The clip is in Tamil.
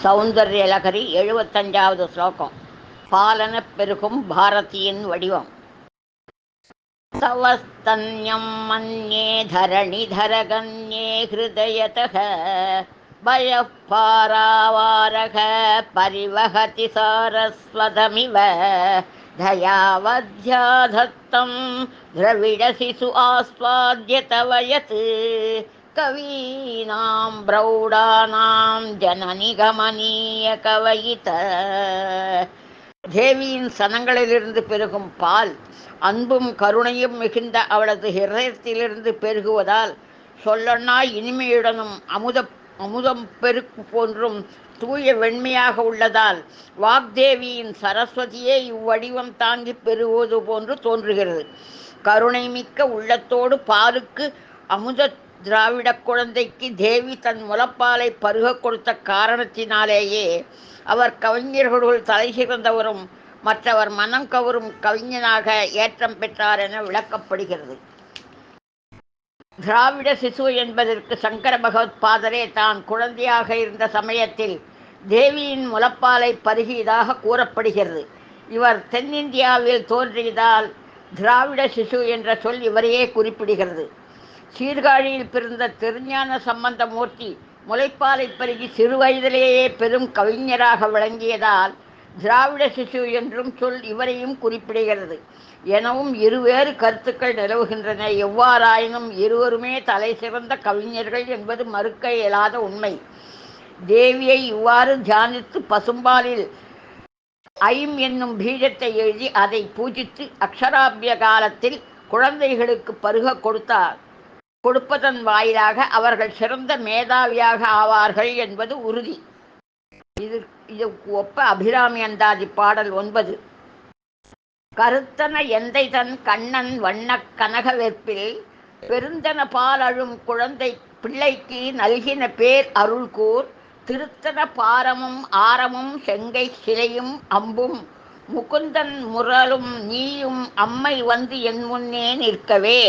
சௌந்தர்யலகரி 75வது ஸ்லோகம். பாலனப் பெருகும் பாரதியின் வடிவம். சவஸ்தன்யம் மன்யே தரணிதரகன்யே ஹிருதயதः பயः பாராவாரக பரிவஹதி சாரஸ்வதமிவ தயாவத்யாதத்தம் திரவிடசிசு ஆஸ்வாத்ய தவ யத் கவீனாம் பிரௌடானாம் ஜனனி கமனீய கவயித. தேவியின் சனங்களிலிருந்து பெருகும் பால் அன்பும் கருணையும் மிகுந்த அவளது ஹிருதயத்திலிருந்து பெருகுவதால் சொல்லொண்ணா இனிமையுடனும் அமுதம் பெருக்கு போன்றும் தூய வெண்மையாக உள்ளதால் வாக்தேவியின் சரஸ்வதியே இவ்வடிவம் தாங்கி பெருகுவது போன்று தோன்றுகிறது. கருணை மிக்க உள்ளத்தோடு பாலுக்கு அமுத திராவிட குழந்தைக்கு தேவி தன் முலப்பாலை பருக கொடுத்த காரணத்தினாலேயே அவர் கவிஞர்களுள் தலை சிறந்தவரும் மற்றவர் மனம் கவரும் கவிஞனாக ஏற்றம் பெற்றார் என விளக்கப்படுகிறது. திராவிட சிசு என்பதற்கு சங்கர பகவத் பாதரே தான் குழந்தையாக இருந்த சமயத்தில் தேவியின் முலப்பாலை பருகியதாக கூறப்படுகிறது. இவர் தென்னிந்தியாவில் தோன்றியதால் திராவிட சிசு என்ற சொல் இவரையே குறிப்பிடுகிறது. சீர்காழியில் பிறந்த திருஞான சம்பந்தமூர்த்தி முலைப்பாலை பருகி சிறு வயதிலேயே பெரும் கவிஞராக விளங்கியதால் திராவிட சிசு என்றும் சொல் இவரையும் குறிப்பிடுகிறது எனவும் இருவேறு கருத்துக்கள் நிலவுகின்றன. எவ்வாறாயினும் இருவருமே தலை சிறந்த கவிஞர்கள் என்பது மறுக்க இயலாத உண்மை. தேவியை இவ்வாறு தியானித்து பசும்பாலில் ஐம் என்னும் பீஜத்தை எழுதி அதை பூஜித்து அக்ஷராபிய காலத்தில் குழந்தைகளுக்கு பருக கொடுப்பதன் வாயிலாக அவர்கள் சிறந்த மேதாவியாக ஆவார்கள் என்பது உறுதி. இதற்கு ஒப்ப அபிராமி அந்தாதி பாடல் 9. கருத்தன எந்தை தன் கண்ணன் வண்ணக் கனக வெற்பில் பெருந்தன பால் அழும் குழந்தை பிள்ளைக்கு நல்கின பேர் அருள்கூர் திருத்தன பாரமும் ஆரமும் செங்கை சிலையும் அம்பும் முகுந்தன் முரலும் நீயும் அம்மை வந்து என் முன்னே நிற்கவே.